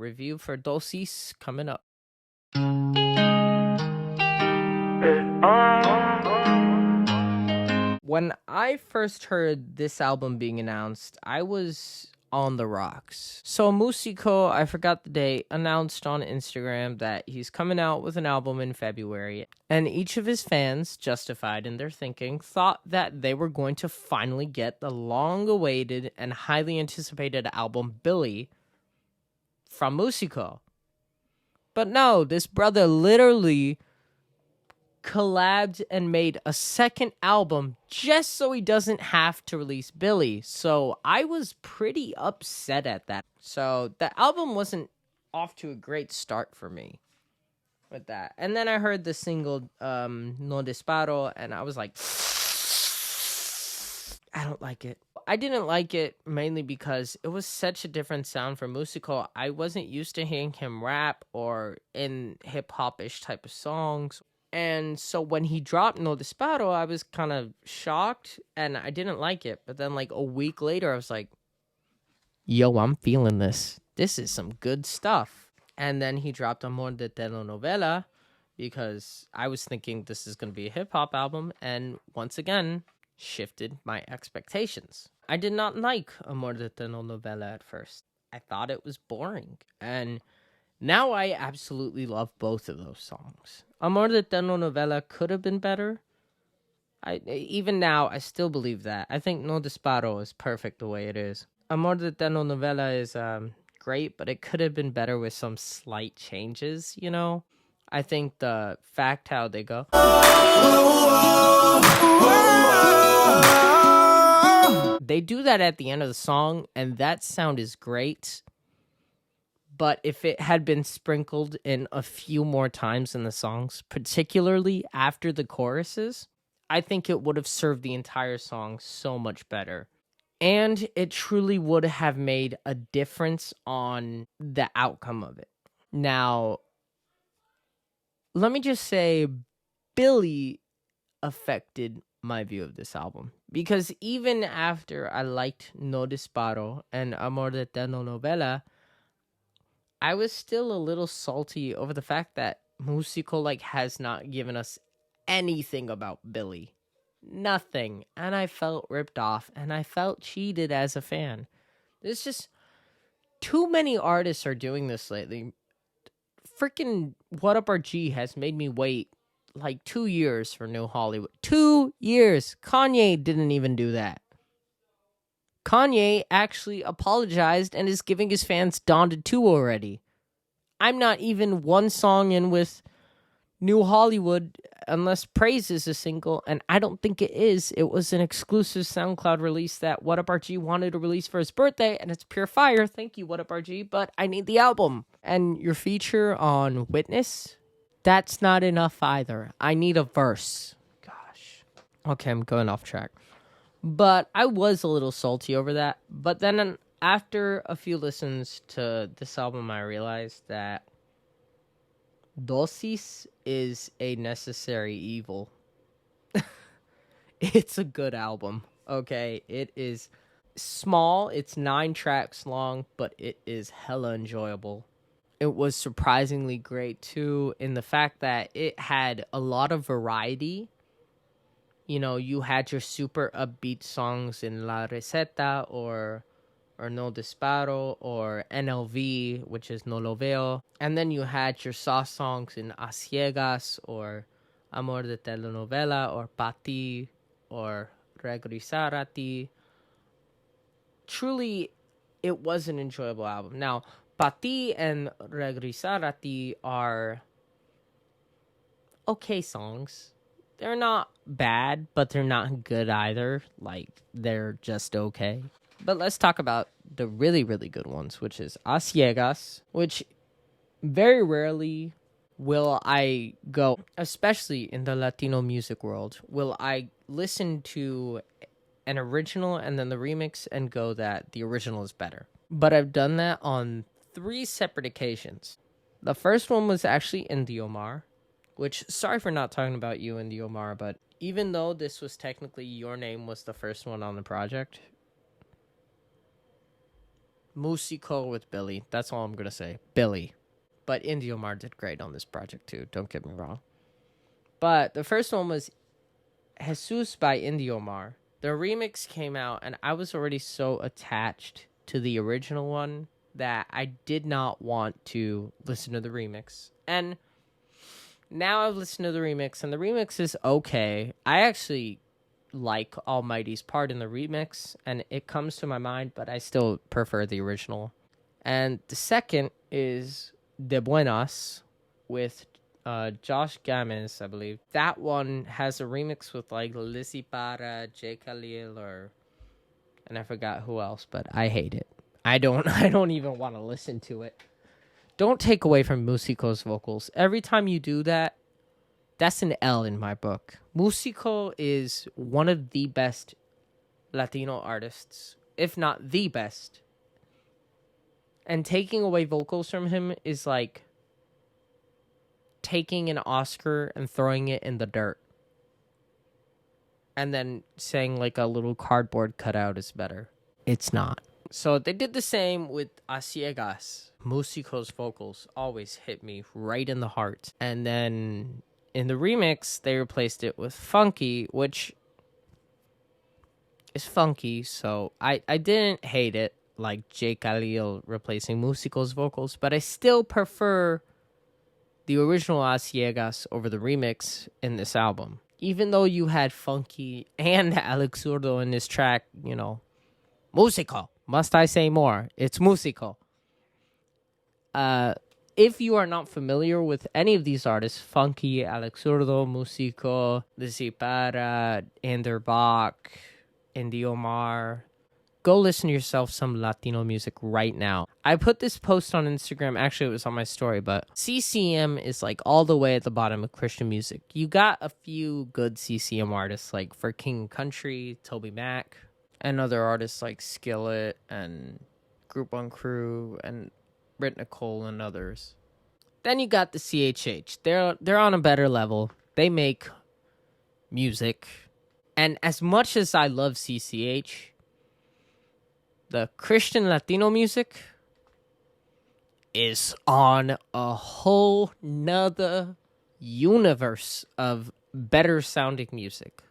review for Dosis coming up. When I first heard this album being announced, I was on the rocks. So Musiko, I forgot the date, announced on Instagram that he's coming out with an album in February. And each of his fans, justified in their thinking, thought that they were going to finally get the long-awaited and highly anticipated album Billy from Musiko. But no, this brother literally collabed and made a second album just so he doesn't have to release Billy. So I was pretty upset at that. So the album wasn't off to a great start for me with that. And then I heard the single No Disparo and I was like, I don't like it. I didn't like it mainly because it was such a different sound from Musiko. I wasn't used to hearing him rap or in hip-hop-ish type of songs. And so when he dropped No Disparo, I was kind of shocked and I didn't like it. But then like a week later, I was like, yo, I'm feeling this. This is some good stuff. And then he dropped Amor de Telenovela because I was thinking this is going to be a hip-hop album. And once again, shifted my expectations. I did not like Amor de Telenovela at first. I thought it was boring. And now I absolutely love both of those songs. Amor de Telenovela could have been better. Even now, I still believe that. I think No Disparo is perfect the way it is. Amor de Telenovela is great, but it could have been better with some slight changes, you know? I think the fact how they go... They do that at the end of the song, and that sound is great. But if it had been sprinkled in a few more times in the songs, particularly after the choruses, I think it would have served the entire song so much better. And it truly would have made a difference on the outcome of it. Now, let me just say, Billy affected my view of this album. Because even after I liked No Disparo and Amor de Telenovela, I was still a little salty over the fact that Musiko has not given us anything about Billy. Nothing. And I felt ripped off and I felt cheated as a fan. There's just too many artists are doing this lately. Freaking What Up RG has made me wait 2 years for New Hollywood. 2 years. Kanye didn't even do that. Kanye actually apologized and is giving his fans Donda 2 already. I'm not even one song in with New Hollywood unless Praise is a single, and I don't think it is. It was an exclusive SoundCloud release that What Up RG wanted to release for his birthday, and it's pure fire. Thank you, What Up RG, but I need the album. And your feature on Witness, that's not enough either. I need a verse. Gosh. Okay, I'm going off track. But I was a little salty over that. But then after a few listens to this album, I realized that Dosis is a necessary evil. It's a good album, okay? It is small. It's 9 tracks long, but it is hella enjoyable. It was surprisingly great, too, in the fact that it had a lot of variety. You know, you had your super upbeat songs in La Receta or No Disparo or NLV, which is No Lo Veo. And then you had your soft songs in A Ciegas or Amor de Telenovela or Pa Ti or Regresar a Ti. Truly, it was an enjoyable album. Now, Pa Ti and Regresar a Ti are okay songs. They're not bad, but they're not good either. They're just okay. But let's talk about the really, really good ones, which is A Ciegas, which very rarely will I go, especially in the Latino music world, will I listen to an original and then the remix and go that the original is better. But I've done that on 3 separate occasions. The first one was actually Indiomar, which, sorry for not talking about you, Indiomar, but even though this was technically Your Name was the first one on the project, Musiko with Billy. That's all I'm going to say. Billy. But Indiomar did great on this project too. Don't get me wrong. But the first one was Jesus by Indiomar. The remix came out, and I was already so attached to the original one that I did not want to listen to the remix. And now I've listened to the remix, and the remix is okay. I actually like Almighty's part in the remix, and it comes to my mind, but I still prefer the original. And the second is De Buenas with Josh Gammons, I believe. That one has a remix with like Lizzie Para, J. Khalil, and I forgot who else, but I hate it. I don't even want to listen to it. Don't take away from Musiko's vocals. Every time you do that, that's an L in my book. Musiko is one of the best Latino artists, if not the best. And taking away vocals from him is like taking an Oscar and throwing it in the dirt. And then saying like a little cardboard cutout is better. It's not. So they did the same with A Ciegas. Musiko's vocals always hit me right in the heart. And then in the remix, they replaced it with Funky, which is funky. So I didn't hate it, like J. Khalil replacing Musiko's vocals. But I still prefer the original A Ciegas over the remix in this album. Even though you had Funky and Alex Zurdo in this track, you know, Musiko. Must I say more? It's Musiko. If you are not familiar with any of these artists, Funky, Alex Zurdo, Musiko, Lizzie Para, Bach, Indiomar, go listen to yourself some Latino music right now. I put this post on Instagram. Actually, it was on my story, but CCM is like all the way at the bottom of Christian music. You got a few good CCM artists like For King Country, Toby Mac, and other artists like Skillet and Group One Crew and Britt Nicole and others. Then you got the CHH. They're on a better level. They make music. And as much as I love CCH, the Christian Latino music is on a whole nother universe of better sounding music.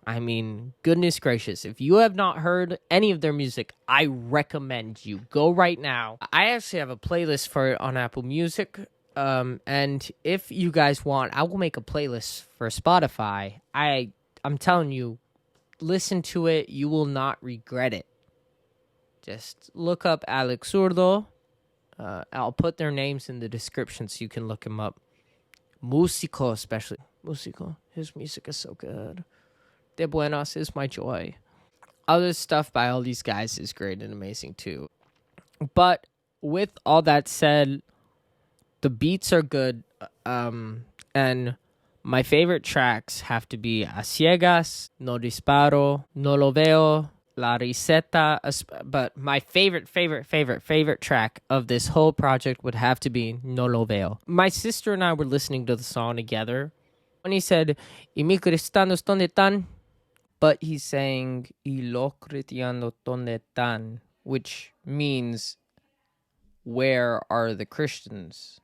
I mean, goodness gracious, if you have not heard any of their music, I recommend you go right now. I actually have a playlist for it on Apple Music, and if you guys want, I will make a playlist for Spotify. I'm telling you, listen to it, you will not regret it. Just look up Alex Zurdo. I'll put their names in the description so you can look them up. Musiko especially. Musiko, his music is so good. De Buenas is my joy. Other stuff by all these guys is great and amazing too. But with all that said, the beats are good. And my favorite tracks have to be A Ciegas, No Disparo, No Lo Veo, La Riseta. But my favorite track of this whole project would have to be No Lo Veo. My sister and I were listening to the song together. When he said, "Y mi cristianos donde están?" But he's saying, "Y los cristianos donde están?" which means, where are the Christians?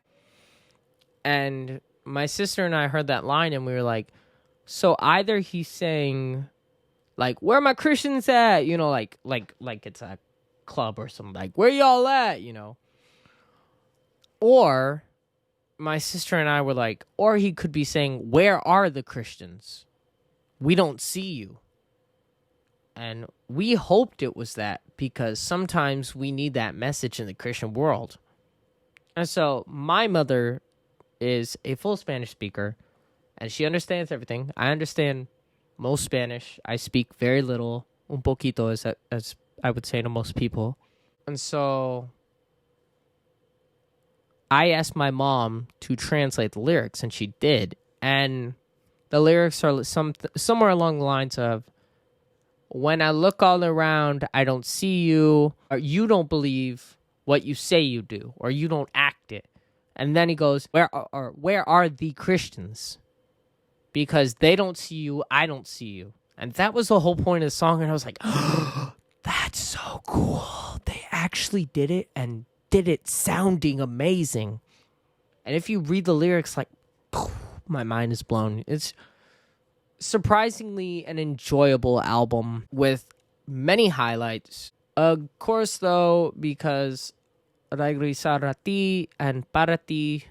And my sister and I heard that line, and we were like, so either he's saying, like, where are my Christians at? You know, like it's a club or something, like, where y'all at? You know? Or my sister and I were like, or he could be saying, where are the Christians? We don't see you. And we hoped it was that, because sometimes we need that message in the Christian world. And so my mother is a full Spanish speaker, and she understands everything. I understand most Spanish. I speak very little, un poquito, as I would say to most people. And so I asked my mom to translate the lyrics, and she did. And the lyrics are somewhere along the lines of, when I look all around, I don't see you, or you don't believe what you say you do, or you don't act it. And then he goes, where are the Christians? Because they don't see you, I don't see you. And that was the whole point of the song, and I was like, oh, that's so cool. they actually did it and did it sounding amazing. And if you read the lyrics, like, my mind is blown. It's surprisingly an enjoyable album with many highlights. Of course, though, because Regresar a Ti and Para Ti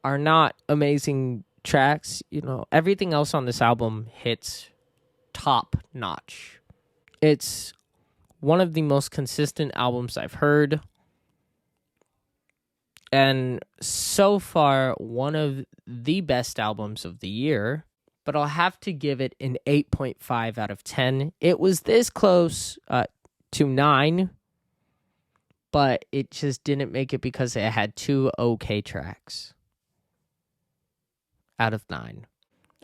are not amazing tracks, everything else on this album hits top notch. It's one of the most consistent albums I've heard. And so far, one of the best albums of the year. But I'll have to give it an 8.5 out of 10. It was this close to 9. But it just didn't make it because it had 2 okay tracks out of 9.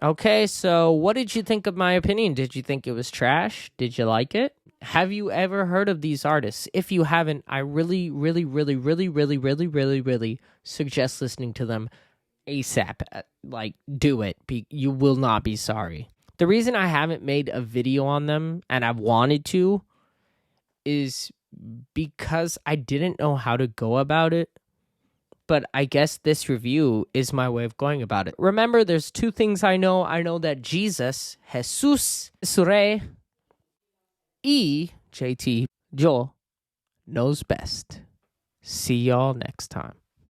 Okay, so what did you think of my opinion? Did you think it was trash? Did you like it? Have you ever heard of these artists? If you haven't, I really, really, really, really, really, really, really, really suggest listening to them ASAP. Like, do it. You will not be sorry. The reason I haven't made a video on them, and I've wanted to, is because I didn't know how to go about it. But I guess this review is my way of going about it. Remember, there's 2 things I know. I know that Jesus, Sure, JT, Joe, knows best. See y'all next time.